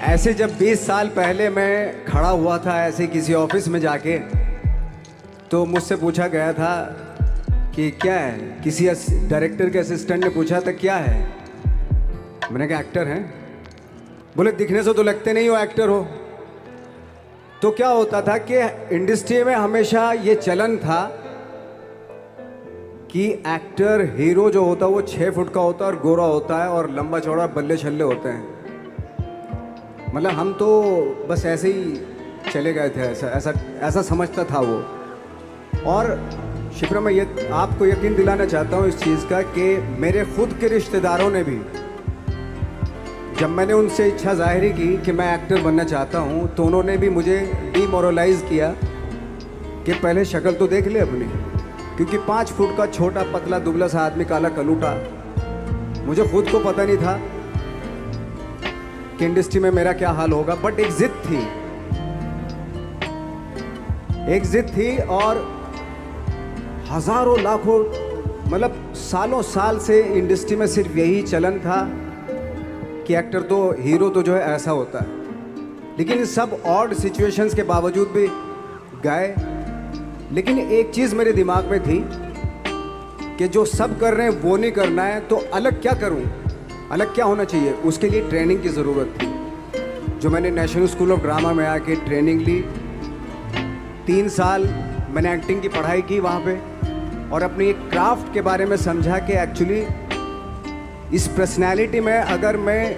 ऐसे जब 20 साल पहले मैं खड़ा हुआ था ऐसे किसी ऑफिस में जाके, तो मुझसे पूछा गया था कि क्या है। किसी डायरेक्टर के असिस्टेंट ने पूछा था क्या है। मैंने कहा एक्टर हैं। बोले दिखने से तो लगते नहीं हो एक्टर हो। तो क्या होता था कि इंडस्ट्री में हमेशा ये चलन था कि एक्टर हीरो जो होता है वो 6 फुट का होता है और गोरा होता है और लंबा चौड़ा बल्ले छल्ले होते हैं। मतलब हम तो बस ऐसे ही चले गए थे, ऐसा ऐसा ऐसा समझता था वो। और शिप्रा, मैं ये आपको यकीन दिलाना चाहता हूँ इस चीज़ का कि मेरे खुद के रिश्तेदारों ने भी, जब मैंने उनसे इच्छा जाहिर की कि मैं एक्टर बनना चाहता हूँ, तो उन्होंने भी मुझे डीमोरलाइज किया कि पहले शक्ल तो देख ले अपनी, क्योंकि 5 फुट का छोटा पतला दुबला सा आदमी, काला कलूटा। मुझे खुद को पता नहीं था कि इंडस्ट्री में मेरा क्या हाल होगा, बट एक जिद थी, एक जिद थी। और हजारों लाखों, मतलब सालों साल से इंडस्ट्री में सिर्फ यही चलन था कि एक्टर तो, हीरो तो जो है ऐसा होता है। लेकिन इन सब ऑड सिचुएशंस के बावजूद भी गए। लेकिन एक चीज़ मेरे दिमाग में थी कि जो सब कर रहे हैं वो नहीं करना है, तो अलग क्या करूं, अलग क्या होना चाहिए। उसके लिए ट्रेनिंग की ज़रूरत थी, जो मैंने नेशनल स्कूल ऑफ ड्रामा में आके ट्रेनिंग ली। 3 साल मैंने एक्टिंग की पढ़ाई की वहाँ पे, और अपनी एक क्राफ्ट के बारे में समझा कि एक्चुअली इस पर्सनैलिटी में अगर मैं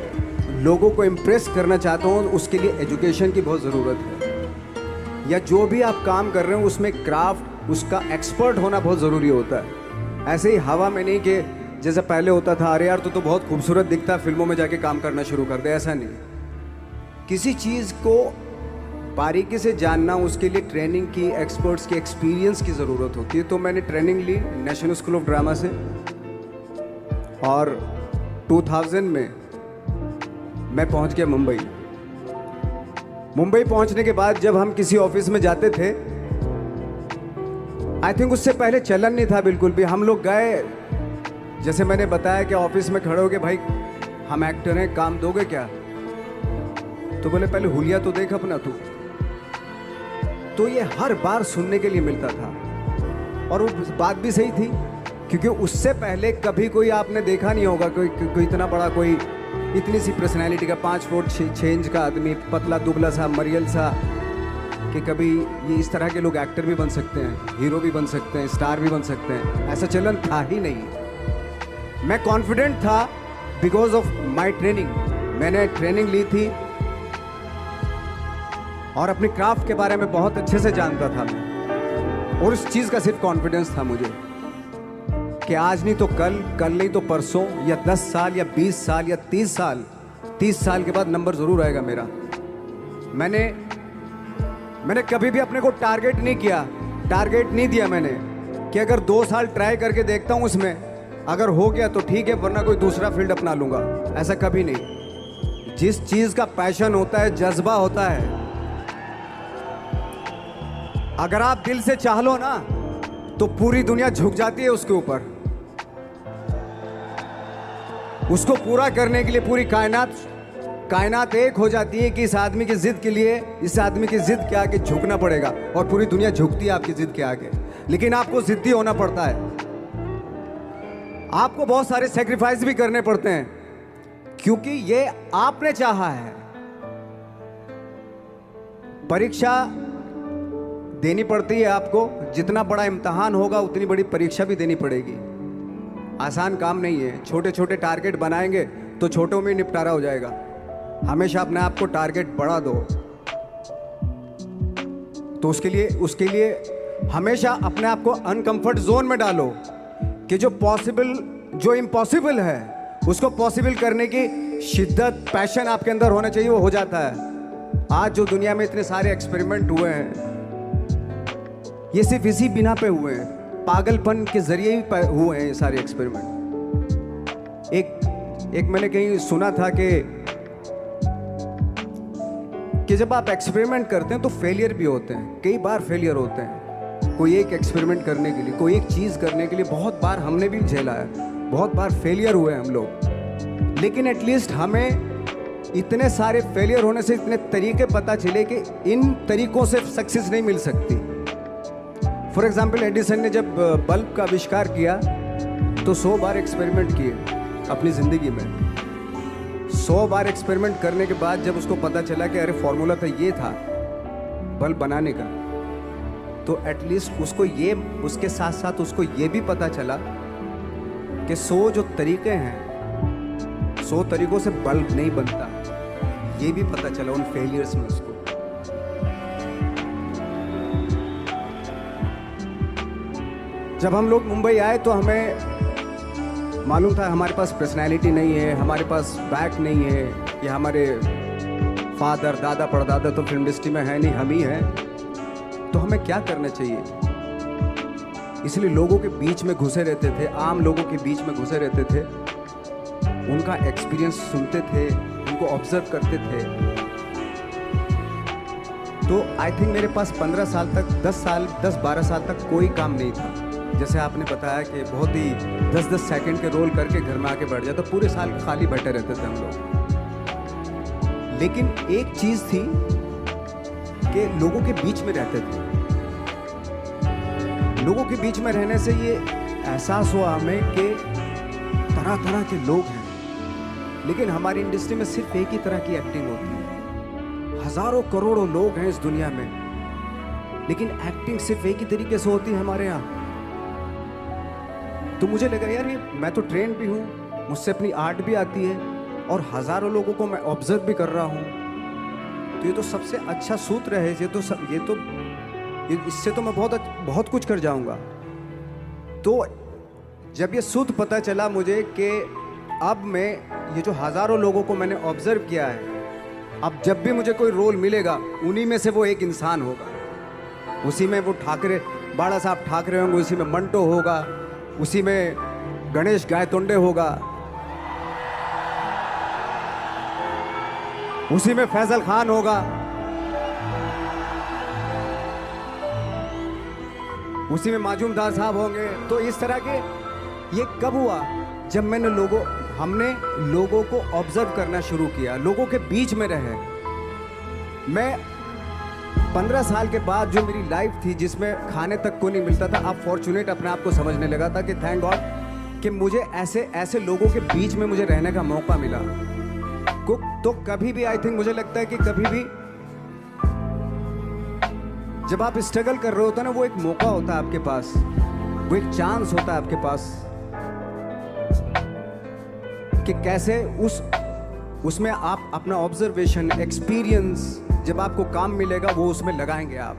लोगों को इम्प्रेस करना चाहता हूँ, उसके लिए एजुकेशन की बहुत ज़रूरत है। या जो भी आप काम कर रहे हो उसमें क्राफ्ट, उसका एक्सपर्ट होना बहुत ज़रूरी होता है। ऐसे ही हवा में नहीं कि जैसे पहले होता था, अरे यार तो बहुत खूबसूरत दिखता, फिल्मों में जाके काम करना शुरू कर दे। ऐसा नहीं, किसी चीज़ को बारीकी से जानना, उसके लिए ट्रेनिंग की, एक्सपर्ट्स की, एक्सपीरियंस की ज़रूरत होती है। तो मैंने ट्रेनिंग ली नेशनल स्कूल ऑफ ड्रामा से, और 2000 में मैं पहुंच गया मुंबई। मुंबई पहुंचने के बाद जब हम किसी ऑफिस में जाते थे, आई थिंक उससे पहले चलन नहीं था बिल्कुल भी। हम लोग गए, जैसे मैंने बताया कि ऑफिस में खड़े हो के, भाई हम एक्टर हैं, काम दोगे क्या। तो बोले पहले हुलिया तो देख अपना तू। तो ये हर बार सुनने के लिए मिलता था, और वो बात भी सही थी, क्योंकि उससे पहले कभी कोई आपने देखा नहीं होगा कोई इतना बड़ा, कोई इतनी सी पर्सनैलिटी का 5 फुट 6 इंच का आदमी, पतला दुबला सा मरियल सा, कि कभी ये इस तरह के लोग एक्टर भी बन सकते हैं, हीरो भी बन सकते हैं, स्टार भी बन सकते हैं। ऐसा चलन था ही नहीं। मैं कॉन्फिडेंट था बिकॉज ऑफ माई ट्रेनिंग। मैंने ट्रेनिंग ली थी और अपनी क्राफ्ट के बारे में बहुत अच्छे से जानता था मैं, और उस चीज़ का सिर्फ कॉन्फिडेंस था मुझे कि आज नहीं तो कल, कल नहीं तो परसों, या 10 साल या 20 साल या 30 साल के बाद नंबर ज़रूर आएगा मेरा। मैंने कभी भी अपने को टारगेट नहीं किया, टारगेट नहीं दिया मैंने कि अगर 2 साल ट्राई करके देखता हूँ, उसमें अगर हो गया तो ठीक है, वरना कोई दूसरा फील्ड अपना लूँगा। ऐसा कभी नहीं। जिस चीज़ का पैशन होता है, जज्बा होता है, अगर आप दिल से चाह लो ना, तो पूरी दुनिया झुक जाती है उसके ऊपर। उसको पूरा करने के लिए पूरी कायनात एक हो जाती है कि इस आदमी की जिद के लिए, इस आदमी की जिद के आगे झुकना पड़ेगा, और पूरी दुनिया झुकती है आपकी जिद के आगे। लेकिन आपको जिद्दी होना पड़ता है, आपको बहुत सारे सेक्रीफाइस भी करने पड़ते हैं, क्योंकि ये आपने चाहा है। परीक्षा देनी पड़ती है आपको, जितना बड़ा इम्तहान होगा उतनी बड़ी परीक्षा भी देनी पड़ेगी। आसान काम नहीं है। छोटे छोटे टारगेट बनाएंगे तो छोटों में निपटारा हो जाएगा। हमेशा अपने आप को टारगेट बढ़ा दो। तो उसके लिए हमेशा अपने आप को अनकंफर्ट जोन में डालो, कि जो इम्पॉसिबल है उसको पॉसिबल करने की शिद्दत, पैशन आपके अंदर होना चाहिए, वो हो जाता है। आज जो दुनिया में इतने सारे एक्सपेरिमेंट हुए हैं, ये सिर्फ इसी बिना पे हुए हैं, पागलपन के जरिए ही हुए हैं ये सारे एक्सपेरिमेंट। एक मैंने कहीं सुना था कि जब आप एक्सपेरिमेंट करते हैं तो फेलियर भी होते हैं, कई बार फेलियर होते हैं। कोई एक एक्सपेरिमेंट करने के लिए, कोई एक चीज़ करने के लिए बहुत बार हमने भी झेला है, बहुत बार फेलियर हुए हम लोग। लेकिन एटलीस्ट हमें इतने सारे फेलियर होने से इतने तरीके पता चले कि इन तरीकों से सक्सेस नहीं मिल सकती। फॉर एग्जाम्पल, एडिसन ने जब बल्ब का आविष्कार किया तो 100 बार एक्सपेरिमेंट किए अपनी ज़िंदगी में। 100 बार एक्सपेरिमेंट करने के बाद जब उसको पता चला कि अरे फॉर्मूला तो ये था बल्ब बनाने का, तो एटलीस्ट उसको ये, उसके साथ साथ उसको ये भी पता चला कि 100 जो तरीके हैं, 100 तरीकों से बल्ब नहीं बनता, ये भी पता चला उन फेलियर्स में उसको। जब हम लोग मुंबई आए तो हमें मालूम था हमारे पास पर्सनैलिटी नहीं है, हमारे पास बैक नहीं है, या हमारे फादर दादा परदादा तो फिल्म इंडस्ट्री में है नहीं, हम ही हैं। तो हमें क्या करना चाहिए? इसलिए लोगों के बीच में घुसे रहते थे, आम लोगों के बीच में घुसे रहते थे, उनका एक्सपीरियंस सुनते थे, उनको ऑब्जर्व करते थे। तो आई थिंक मेरे पास 15 साल तक, 10-12 साल तक कोई काम नहीं था। जैसे आपने बताया कि बहुत ही 10-10 सेकंड के रोल करके घर में आके बैठ जाए, तो पूरे साल खाली बैठे रहते थे हम लोग। लेकिन एक चीज़ थी कि लोगों के बीच में रहते थे। लोगों के बीच में रहने से ये एहसास हुआ हमें कि तरह तरह के लोग हैं, लेकिन हमारी इंडस्ट्री में सिर्फ एक ही तरह की एक्टिंग होती है। हजारों करोड़ों लोग हैं इस दुनिया में, लेकिन एक्टिंग सिर्फ एक ही तरीके से होती है हमारे यहाँ। तो मुझे लगा यार ये, मैं तो ट्रेन भी हूँ, मुझसे अपनी आर्ट भी आती है, और हजारों लोगों को मैं ऑब्जर्व भी कर रहा हूँ। तो ये तो सबसे अच्छा सूत्र है। इससे तो मैं बहुत कुछ कर जाऊँगा। तो जब ये सूत्र पता चला मुझे कि अब मैं ये जो हजारों लोगों को मैंने ऑब्जर्व किया है, अब जब भी मुझे कोई रोल मिलेगा उन्हीं में से वो एक इंसान होगा। उसी में वो ठाकरे, बाड़ा साहब ठाकरे होंगे, उसी में मंटो होगा, उसी में गणेश गायतोंडे होगा, उसी में फैजल खान होगा, उसी में माजूमदार साहब होंगे। तो इस तरह के, ये कब हुआ? जब हमने लोगों को ऑब्जर्व करना शुरू किया, लोगों के बीच में रहे। मैं 15 साल के बाद जो मेरी लाइफ थी जिसमें खाने तक को नहीं मिलता था, अब फॉर्चुनेट अपने आप को समझने लगा था कि थैंक गॉड कि मुझे ऐसे लोगों के बीच में मुझे रहने का मौका मिला। तो कभी भी, आई थिंक मुझे लगता है कि कभी भी जब आप स्ट्रगल कर रहे होते हैं ना, वो एक मौका होता है आपके पास, वो एक चांस होता है आपके पास कि कैसे उसमें आप अपना ऑब्जर्वेशन, एक्सपीरियंस, जब आपको काम मिलेगा वो उसमें लगाएंगे आप।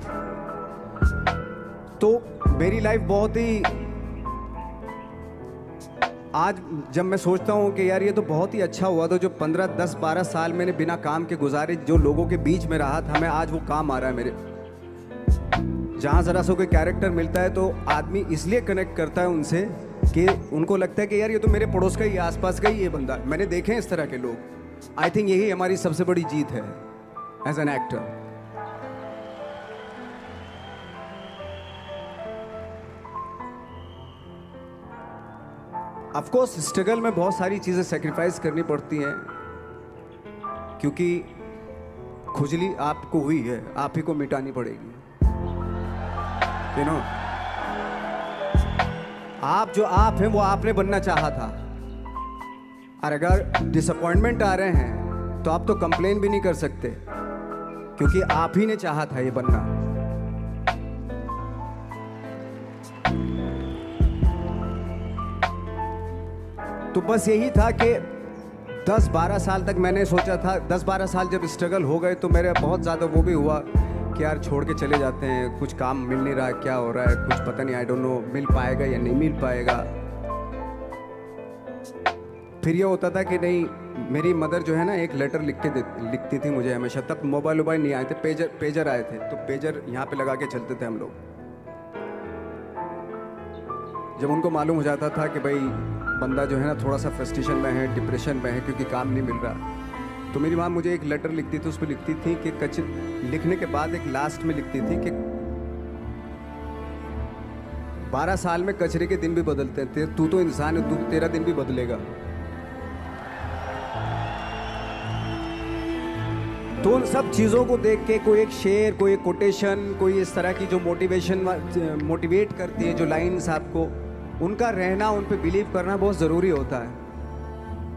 तो मेरी लाइफ बहुत ही, आज जब मैं सोचता हूँ कि यार ये तो बहुत ही अच्छा हुआ, तो जो 15, 10, 12 साल मैंने बिना काम के गुजारे, जो लोगों के बीच में रहा था, मैं आज वो काम आ रहा है मेरे। जहाँ ज़रा सा कोई कैरेक्टर मिलता है तो आदमी इसलिए कनेक्ट करता है उनसे कि उनको लगता है कि यार ये तो मेरे पड़ोस का ही, आसपास का ही ये बंदा। मैंने देखे हैं इस तरह के लोग। आई थिंक यही हमारी सबसे बड़ी जीत है as an actor. Of course struggle में बहुत सारी चीज़ें सेक्रीफाइस करनी पड़ती हैं, क्योंकि खुजली आपको हुई है, आप ही को मिटानी पड़ेगी। You know? आप जो आप हैं वो आपने बनना चाहा था, और अगर डिसअपॉइंटमेंट आ रहे हैं तो आप तो कंप्लेन भी नहीं कर सकते, क्योंकि आप ही ने चाहा था ये बनना। तो बस यही था कि 10-12 साल तक मैंने सोचा था, 10-12 साल जब स्ट्रगल हो गए तो मेरे बहुत ज़्यादा वो भी हुआ कि यार छोड़ के चले जाते हैं, कुछ काम मिल नहीं रहा, क्या हो रहा है कुछ पता नहीं, आई डोंट नो मिल पाएगा या नहीं मिल पाएगा। फिर ये होता था कि नहीं, मेरी मदर जो है ना एक लेटर लिखती थी मुझे हमेशा। तब मोबाइल नहीं आए थे, पेजर आए थे, तो पेजर यहाँ पे लगा के चलते थे हम लोग। जब उनको मालूम हो जाता था कि भाई बंदा जो है ना थोड़ा सा फ्रस्ट्रेशन में है, डिप्रेशन में है, क्योंकि काम नहीं मिल रहा, तो मेरी माँ मुझे एक लेटर लिखती थी। उस पर लिखती थी कि लिखने के बाद एक लास्ट में लिखती थी कि 12 साल में कचरे के दिन भी बदलते थे, तू तो इंसान है, तेरा दिन भी बदलेगा। तो उन सब चीज़ों को देख के कोई एक शेर, कोई एक कोटेशन, कोई इस तरह की जो मोटिवेट करती है जो लाइंस आपको, उनका रहना, उन पे बिलीव करना बहुत ज़रूरी होता है,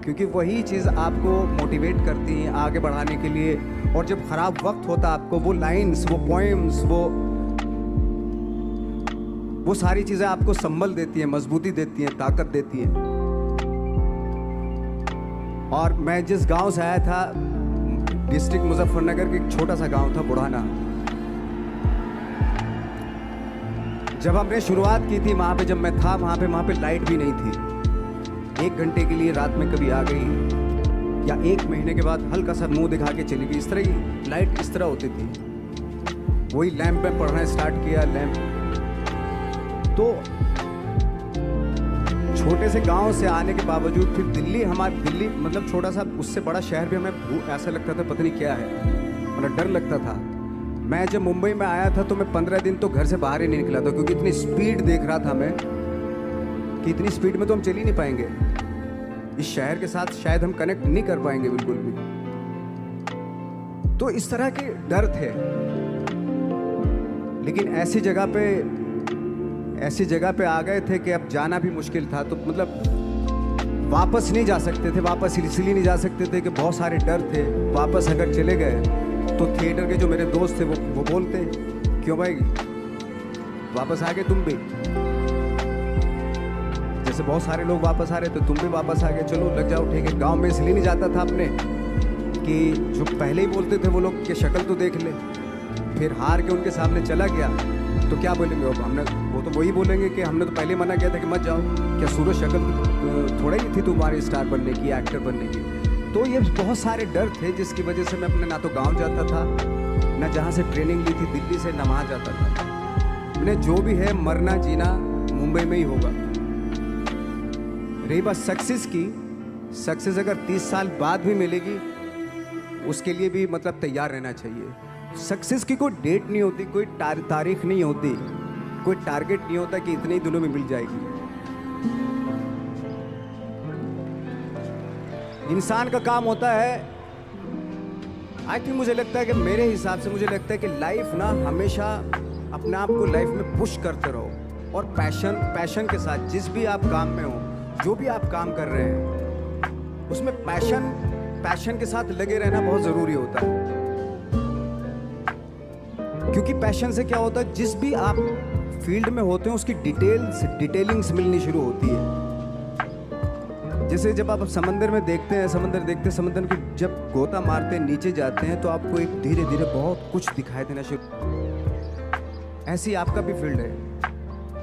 क्योंकि वही चीज़ आपको मोटिवेट करती हैं आगे बढ़ाने के लिए। और जब ख़राब वक्त होता है आपको वो लाइंस, वो पोएम्स, वो सारी चीज़ें आपको संबल देती हैं, मजबूती देती हैं, ताकत देती हैं। और मैं जिस गांव से आया था, डिस्ट्रिक्ट मुजफ्फरनगर के एक छोटा सा गांव था बुढ़ाना, जब हमने शुरुआत की थी वहाँ पे, जब मैं था वहाँ पे लाइट भी नहीं थी। 1 घंटे के लिए रात में कभी आ गई, या 1 महीने के बाद हल्का सा मुंह दिखा के चली गई। इस तरह की लाइट इस तरह होती थी। वही लैंप पे पढ़ना स्टार्ट किया, लैंप। तो छोटे से गांव से आने के बावजूद फिर दिल्ली मतलब छोटा सा, उससे बड़ा शहर भी हमें ऐसा लगता था पता नहीं क्या है, मतलब डर लगता था। मैं जब मुंबई में आया था तो मैं 15 दिन तो घर से बाहर ही नहीं निकला था, क्योंकि इतनी स्पीड देख रहा था मैं कि इतनी स्पीड में तो हम चल ही नहीं पाएंगे, इस शहर के साथ शायद हम कनेक्ट नहीं कर पाएंगे बिल्कुल भी। तो इस तरह के डर थे। लेकिन ऐसी जगह पे आ गए थे कि अब जाना भी मुश्किल था। तो मतलब वापस नहीं जा सकते थे। वापस इसलिए नहीं जा सकते थे कि बहुत सारे डर थे। वापस अगर चले गए तो थिएटर के जो मेरे दोस्त थे वो बोलते, क्यों भाई वापस आ गए तुम भी, जैसे बहुत सारे लोग वापस आ रहे थे तुम भी वापस आ गए, चलो लग जाओ ठीक है। गांव में इसलिए नहीं जाता था अपने कि जो पहले ही बोलते थे वो लोग कि शक्ल तो देख ले, फिर हार के उनके सामने चला गया तो क्या बोलेंगे वो तो वही बोलेंगे कि हमने तो पहले मना किया था कि मत जाओ, क्या सूरज शक्ल थोड़ा ही थी तुम्हारी स्टार बनने की, एक्टर बनने की। तो ये बहुत सारे डर थे जिसकी वजह से मैं अपने ना तो गांव जाता था, ना जहाँ से ट्रेनिंग ली थी दिल्ली से, ना वहाँ जाता था। मैंने जो भी है मरना जीना मुंबई में ही होगा। रही बात सक्सेस की, सक्सेस अगर 30 साल बाद भी मिलेगी उसके लिए भी मतलब तैयार रहना चाहिए। सक्सेस की कोई डेट नहीं होती, कोई तारीख नहीं होती, कोई टारगेट नहीं होता कि इतने ही दिनों में मिल जाएगी। इंसान का काम होता है, आई थिंक मुझे लगता है कि मेरे हिसाब से मुझे लगता है कि लाइफ ना हमेशा अपने आप को लाइफ में पुश करते रहो और पैशन के साथ जिस भी आप काम में हो, जो भी आप काम कर रहे हैं उसमें पैशन के साथ लगे रहना बहुत ज़रूरी होता है। क्योंकि पैशन से क्या होता है, जिस भी आप फील्ड में होते हैं उसकी डिटेलिंग्स मिलनी शुरू होती है। जैसे जब आप समंदर में देखते हैं, समंदर की जब गोता मारते हैं नीचे जाते हैं तो आपको एक धीरे धीरे बहुत कुछ दिखाई देना शुरू। ऐसी आपका भी फील्ड है,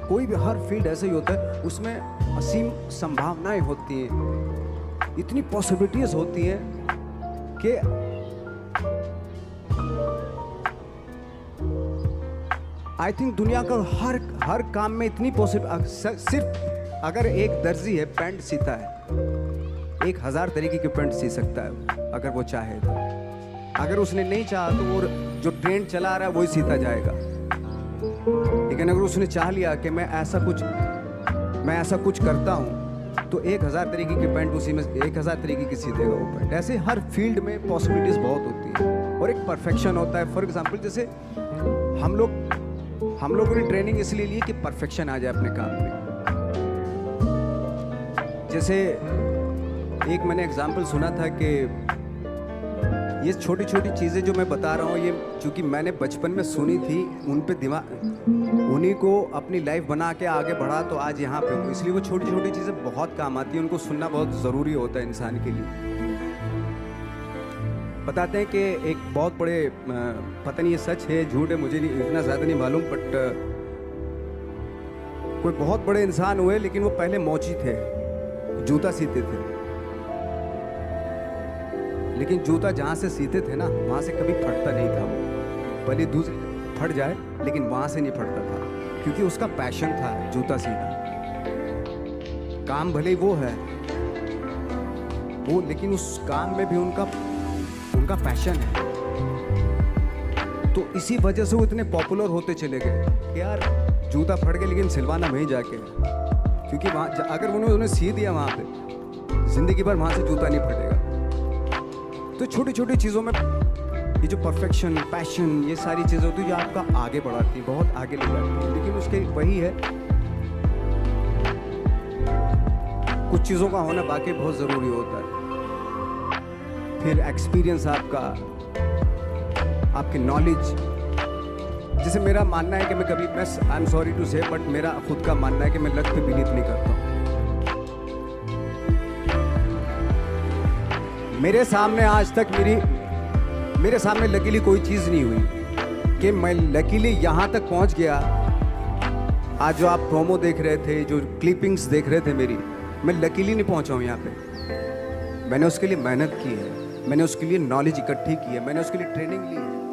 कोई भी हर फील्ड ऐसा ही होता है, उसमें असीम संभावनाएं होती हैं, इतनी पॉसिबिलिटीज होती हैं कि आई थिंक दुनिया का हर काम में इतनी सिर्फ अगर एक दर्जी है पैंट सीता है, 1000 तरीके की पैंट सी सकता है अगर वो चाहे तो। अगर उसने नहीं चाहा तो वो जो ट्रेंड चला रहा है वही सीता जाएगा। लेकिन अगर उसने चाह लिया कि मैं ऐसा कुछ करता हूँ तो 1000 तरीके की पैंट उसी में 1000 तरीके की सी देगा वो पैंट। ऐसे हर फील्ड में पॉसिबिलिटीज बहुत होती है और एक परफेक्शन होता है। फॉर एग्जाम्पल जैसे हम लोगों ने ट्रेनिंग इसलिए ली कि परफेक्शन आ जाए अपने काम में। जैसे एक मैंने एग्जाम्पल सुना था कि ये छोटी छोटी चीज़ें जो मैं बता रहा हूँ, ये चूँकि मैंने बचपन में सुनी थी, उन पे उन्हीं को अपनी लाइफ बना के आगे बढ़ा तो आज यहाँ पे हूँ। इसलिए वो छोटी छोटी चीज़ें बहुत काम आती हैं, उनको सुनना बहुत ज़रूरी होता है इंसान के लिए। बताते हैं कि एक बहुत बड़े, पता नहीं ये सच है झूठ है मुझे नहीं इतना ज़्यादा नहीं मालूम, बट कोई बहुत बड़े इंसान हुए लेकिन वो पहले मोची थे, जूता सीते थे। लेकिन जूता जहाँ से सीते थे ना वहाँ से कभी फटता नहीं था वो, भले दूसरी फट जाए लेकिन वहाँ से नहीं फटता था, क्योंकि उसका पैशन था जूता सीना। काम भले वो है वो, लेकिन उस काम में भी उनका पैशन है। तो इसी वजह से वो इतने पॉपुलर होते चले गए कि यार जूता फट गया लेकिन सिलवाना वहीं जाके, क्योंकि वहाँ अगर उन्होंने सी दिया वहाँ पे जिंदगी भर वहाँ से जूता नहीं फटेगा। तो छोटी छोटी चीज़ों में ये जो परफेक्शन, पैशन, ये सारी चीज़ें होती है जो आपका आगे बढ़ाती है, बहुत आगे ले जाती है। लेकिन उसके वही है, कुछ चीज़ों का होना वाकई बहुत ज़रूरी होता है। फिर एक्सपीरियंस आपका, आपकी नॉलेज। जैसे मेरा मानना है कि मैं कभी, मैं आई एम सॉरी टू से, बट मेरा खुद का मानना है कि मैं लक पे बिलीव नहीं करता हूँ। मेरे सामने आज तक मेरे सामने लकीली कोई चीज़ नहीं हुई कि मैं लकीली यहाँ तक पहुँच गया। आज जो आप प्रोमो देख रहे थे, जो क्लिपिंग्स देख रहे थे मेरी, मैं लकीली नहीं पहुँचा हूँ यहाँ पे। मैंने उसके लिए मेहनत की है, मैंने उसके लिए नॉलेज इकट्ठी की है, मैंने उसके लिए ट्रेनिंग ली है।